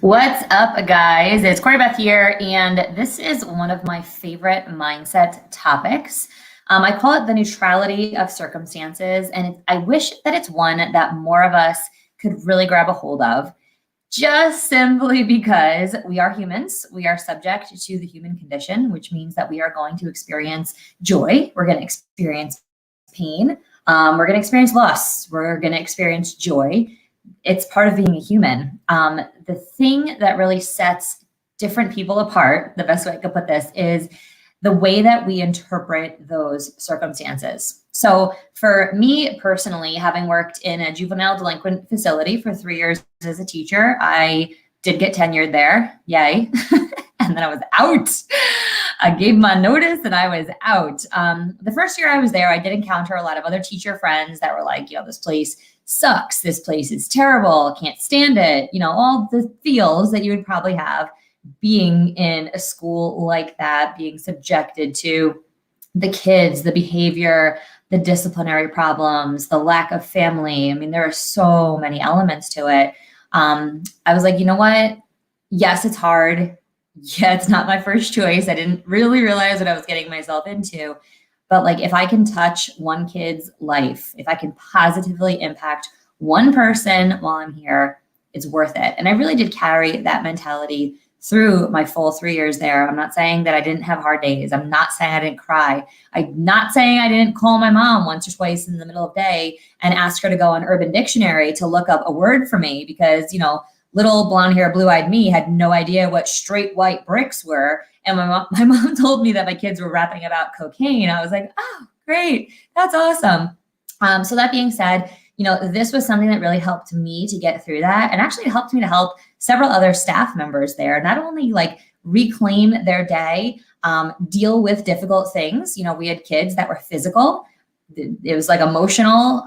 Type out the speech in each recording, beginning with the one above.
What's up, guys? It's Courtney Beth here, and this is one of my favorite mindset topics. I call it the neutrality of circumstances, and I wish that it's one that more of us could really grab a hold of, just simply because we are humans. We are subject to the human condition, which means that we are going to experience joy. We're going to experience pain. We're going to experience loss. We're going to experience joy. It's part of being a human. The thing that really sets different people apart, the best way I could put this, is the way that we interpret those circumstances. So for me personally, having worked in a juvenile delinquent facility for 3 years as a teacher, I did get tenured there. Yay. And then I was out. I gave my notice and I was out. The first year I was there, I did encounter a lot of other teacher friends that were like, this place sucks. This place is terrible. Can't stand it. All the feels that you would probably have being in a school like that, being subjected to the kids, the behavior, the disciplinary problems, the lack of family. I mean, there are so many elements to it. I was like, you know what? Yes, it's hard. Yeah, it's not my first choice. I didn't really realize what I was getting myself into. But if I can touch one kid's life, if I can positively impact one person while I'm here, it's worth it. And I really did carry that mentality through my full 3 years there. I'm not saying that I didn't have hard days. I'm not saying I didn't cry. I'm not saying I didn't call my mom once or twice in the middle of the day and ask her to go on Urban Dictionary to look up a word for me because, little blonde hair, blue-eyed me had no idea what straight white bricks were. And my mom told me that my kids were rapping about cocaine. I was like, oh, great. That's awesome. So that being said, this was something that really helped me to get through that. And actually it helped me to help several other staff members there, not only reclaim their day, deal with difficult things. We had kids that were physical. It was emotional,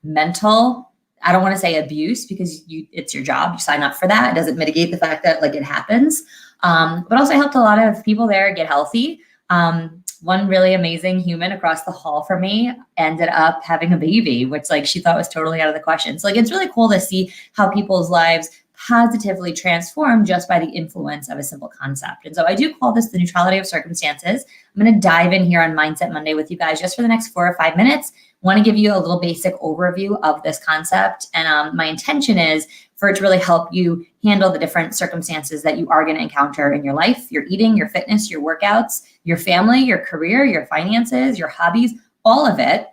mental. I don't want to say abuse because it's your job. You sign up for that. It doesn't mitigate the fact that it happens. But also I helped a lot of people there get healthy. One really amazing human across the hall from me ended up having a baby, which she thought was totally out of the question. So it's really cool to see how people's lives positively transform just by the influence of a simple concept. And so I do call this the neutrality of circumstances. I'm going to dive in here on Mindset Monday with you guys just for the next 4 or 5 minutes. Want to give you a little basic overview of this concept. And my intention is for it to really help you handle the different circumstances that you are going to encounter in your life, your eating, your fitness, your workouts, your family, your career, your finances, your hobbies, all of it.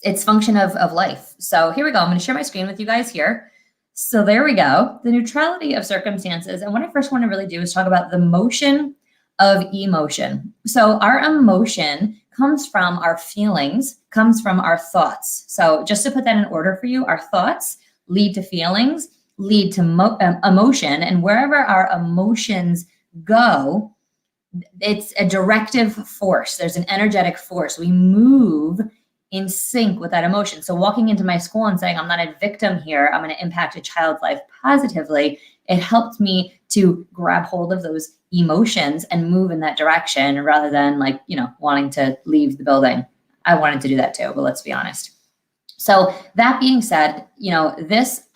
It's function of life. So here we go. I'm going to share my screen with you guys here. So there we go. The neutrality of circumstances. And what I first want to really do is talk about the motion of emotion. So our emotion comes from our feelings, comes from our thoughts. So just to put that in order for you, our thoughts lead to feelings, lead to emotion. And wherever our emotions go, it's a directive force. There's an energetic force. We move in sync with that emotion. So walking into my school and saying, I'm not a victim here, I'm going to impact a child's life positively, it helped me to grab hold of those emotions and move in that direction rather than wanting to leave the building. I wanted to do that too, but let's be honest. So that being said,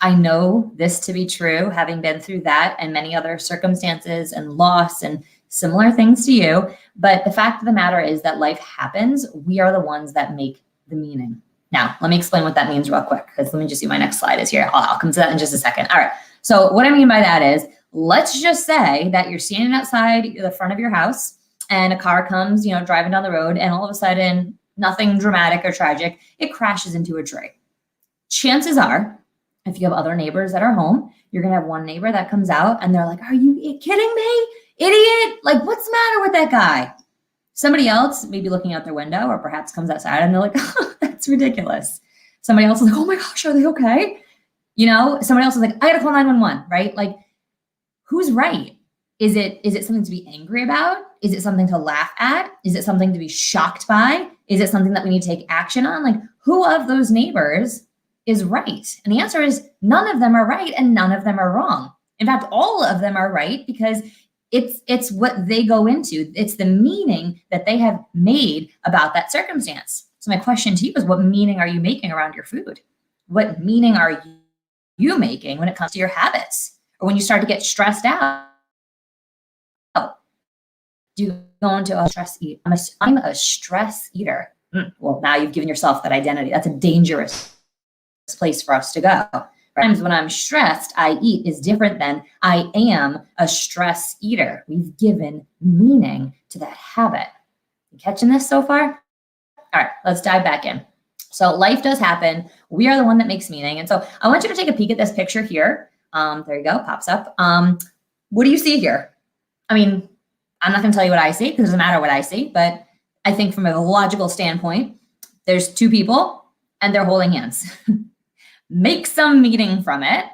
I know this to be true, having been through that and many other circumstances and loss and similar things to you. But the fact of the matter is that life happens. We are the ones that make the meaning. Now, let me explain what that means real quick, because let me just see, my next slide is here. I'll come to that in just a second. All right. So what I mean by that is, let's just say that you're standing outside the front of your house and a car comes, driving down the road, and all of a sudden, nothing dramatic or tragic, it crashes into a tree. Chances are, if you have other neighbors that are home, you're going to have one neighbor that comes out and they're like, are you kidding me? Idiot. What's the matter with that guy? Somebody else may be looking out their window or perhaps comes outside and they're like, oh, that's ridiculous. Somebody else is like, oh my gosh, are they okay? Somebody else is like, I got to call 911, right? Who's right? Is it something to be angry about? Is it something to laugh at? Is it something to be shocked by? Is it something that we need to take action on? Who of those neighbors is right? And the answer is none of them are right and none of them are wrong. In fact, all of them are right because it's what they go into. It's the meaning that they have made about that circumstance. So my question to you is, what meaning are you making around your food? What meaning are you making when it comes to your habits? Or when you start to get stressed out, do you go into a stress eat? I'm a stress eater. Well, now you've given yourself that identity. That's a dangerous place for us to go. Times when I'm stressed, I eat is different than I am a stress eater. We've given meaning to that habit. You catching this so far? All right, let's dive back in. So life does happen. We are the one that makes meaning. And so I want you to take a peek at this picture here. There you go, pops up. What do you see here? I mean, I'm not going to tell you what I see because it doesn't matter what I see, but I think from a logical standpoint, there's two people and they're holding hands. Make some meaning from it.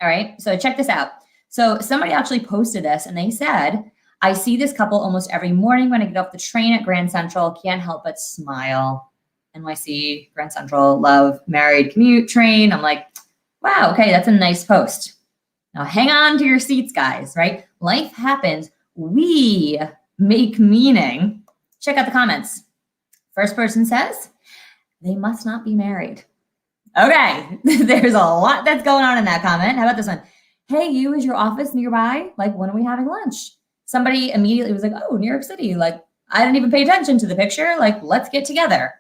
All right, so check this out. So somebody actually posted this and they said, I see this couple almost every morning when I get off the train at Grand Central, can't help but smile. NYC, Grand Central, love, married, commute, train. I'm like, wow, okay, that's a nice post. Now hang on to your seats, guys, right? Life happens. We make meaning. Check out the comments. First person says, they must not be married. Okay, there's a lot that's going on in that comment. How about this one? Hey, you, is your office nearby? Like, when are we having lunch? Somebody immediately was like, oh, New York City. Like, I didn't even pay attention to the picture. Like, let's get together.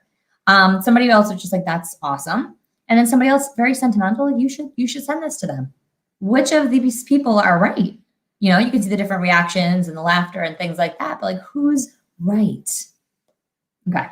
Somebody else was just like, that's awesome. And then somebody else, very sentimental, like, you should send this to them. Which of these people are right? You know, you can see the different reactions and the laughter and things like that, but like, who's right? Okay.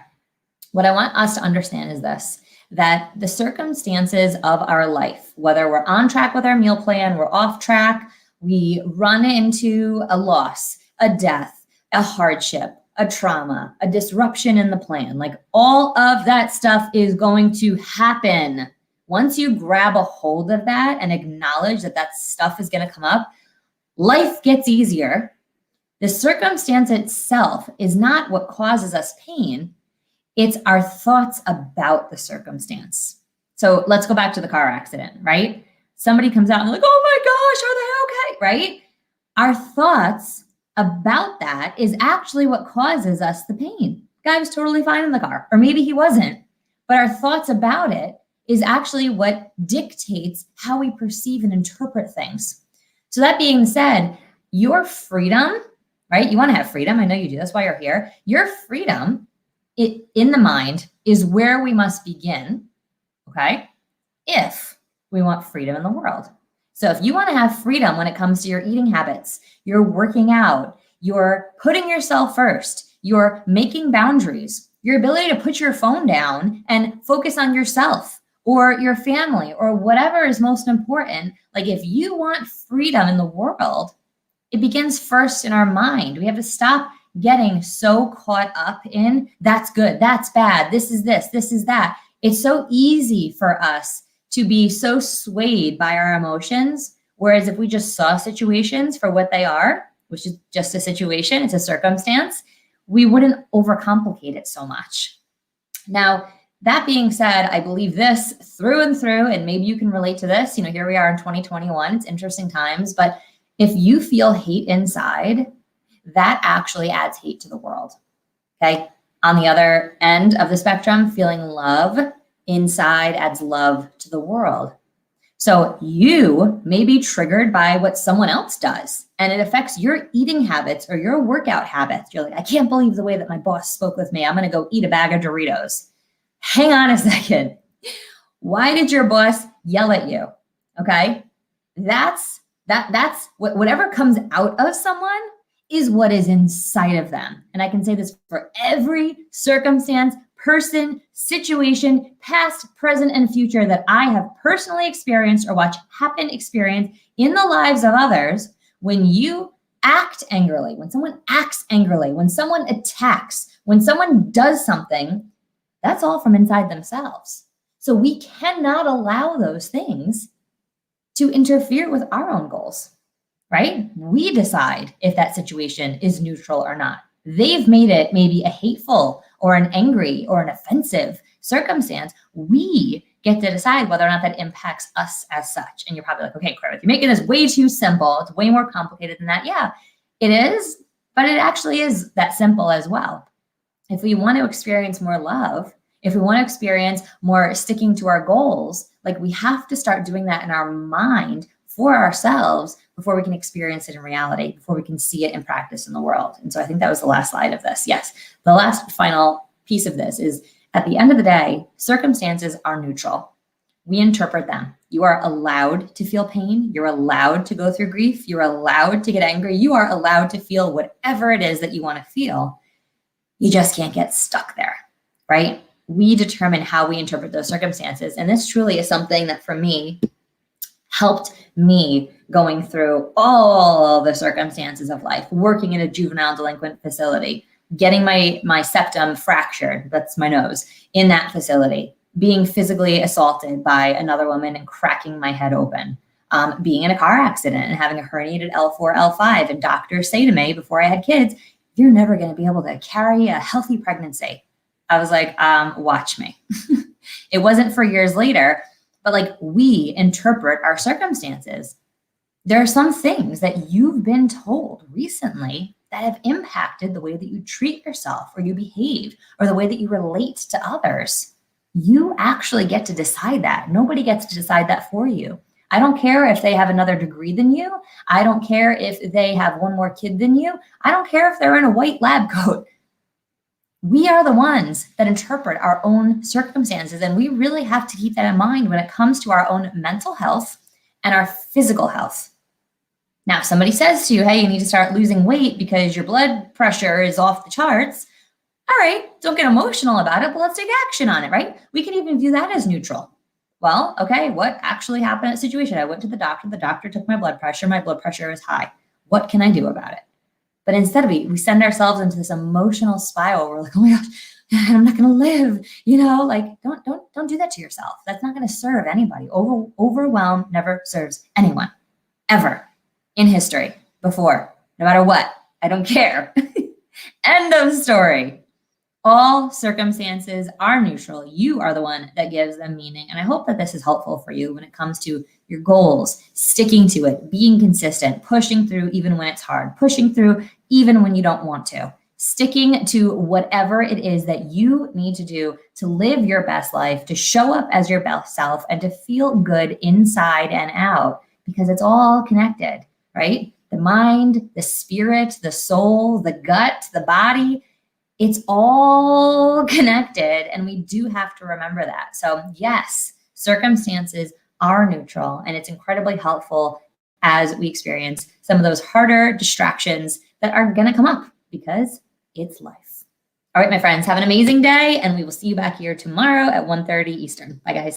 What I want us to understand is this, that the circumstances of our life, whether we're on track with our meal plan, we're off track, we run into a loss, a death, a hardship, a trauma, a disruption in the plan, like all of that stuff is going to happen. Once you grab a hold of that and acknowledge that that stuff is going to come up, life gets easier. The circumstance itself is not what causes us pain. It's our thoughts about the circumstance. So let's go back to the car accident, right? Somebody comes out and they're like, oh my gosh, are they okay, right? Our thoughts about that is actually what causes us the pain. Guy was totally fine in the car, or maybe he wasn't, but our thoughts about it is actually what dictates how we perceive and interpret things. So that being said, your freedom, right? You want to have freedom. I know you do. That's why you're here. Your freedom in the mind is where we must begin, okay? If we want freedom in the world. So if you want to have freedom when it comes to your eating habits, you're working out, you're putting yourself first, you're making boundaries, your ability to put your phone down and focus on yourself or your family or whatever is most important. Like if you want freedom in the world, it begins first in our mind. We have to stop getting so caught up in that's good, that's bad, this is that. It's so easy for us to be so swayed by our emotions. Whereas if we just saw situations for what they are, which is just a situation, it's a circumstance, we wouldn't overcomplicate it so much. Now, that being said, I believe this through and through, and maybe you can relate to this. You know, here we are in 2021, it's interesting times, but if you feel hate inside, that actually adds hate to the world, okay? On the other end of the spectrum, feeling love inside adds love to the world. So you may be triggered by what someone else does, and it affects your eating habits or your workout habits. You're like, I can't believe the way that my boss spoke with me. I'm gonna go eat a bag of Doritos. Hang on a second. Why did your boss yell at you? Okay, that's whatever comes out of someone is what is inside of them. And I can say this for every circumstance, person, situation, past, present, and future that I have personally experienced or watched happen, experience in the lives of others. When you act angrily, when someone acts angrily, when someone attacks, when someone does something, that's all from inside themselves. So we cannot allow those things to interfere with our own goals, right? We decide if that situation is neutral or not. They've made it maybe a hateful or an angry or an offensive circumstance. We get to decide whether or not that impacts us as such. And you're probably like, okay, Claire, you're making this way too simple. It's way more complicated than that. Yeah, it is, but it actually is that simple as well. If we want to experience more love, if we want to experience more sticking to our goals, like we have to start doing that in our mind for ourselves before we can experience it in reality, before we can see it in practice in the world. And so I think that was the last slide of this. Yes, the last final piece of this is, at the end of the day, circumstances are neutral. We interpret them. You are allowed to feel pain. You're allowed to go through grief. You're allowed to get angry. You are allowed to feel whatever it is that you want to feel. You just can't get stuck there, right? We determine how we interpret those circumstances. And this truly is something that, for me, helped me going through all the circumstances of life, working in a juvenile delinquent facility, getting my septum fractured, that's my nose, in that facility, being physically assaulted by another woman and cracking my head open, being in a car accident and having a herniated L4, L5, and doctors say to me before I had kids, you're never going to be able to carry a healthy pregnancy. I was like, watch me. It wasn't for years later, but like, we interpret our circumstances. There are some things that you've been told recently that have impacted the way that you treat yourself or you behave or the way that you relate to others. You actually get to decide that. Nobody gets to decide that for you. I don't care if they have another degree than you. I don't care if they have one more kid than you. I don't care if they're in a white lab coat. We are the ones that interpret our own circumstances, and we really have to keep that in mind when it comes to our own mental health and our physical health. Now, if somebody says to you, hey, you need to start losing weight because your blood pressure is off the charts, all right, don't get emotional about it, but let's take action on it, right? We can even view that as neutral. Well, okay, what actually happened in that situation? I went to the doctor took my blood pressure is high. What can I do about it? But instead we send ourselves into this emotional spiral. We're like, oh my gosh, I'm not gonna live, like don't do that to yourself. That's not gonna serve anybody. Overwhelm never serves anyone, ever, in history, before, no matter what. I don't care. End of story. All circumstances are neutral. You are the one that gives them meaning. And I hope that this is helpful for you when it comes to your goals, sticking to it, being consistent, pushing through even when it's hard, pushing through even when you don't want to, sticking to whatever it is that you need to do to live your best life, to show up as your best self, and to feel good inside and out, because it's all connected, right? The mind, the spirit, the soul, the gut, the body, it's all connected, and we do have to remember that. So yes, circumstances are neutral, and it's incredibly helpful as we experience some of those harder distractions that are gonna come up, because it's life. All right, my friends, have an amazing day, and we will see you back here tomorrow at 1:30 Eastern. Bye, guys.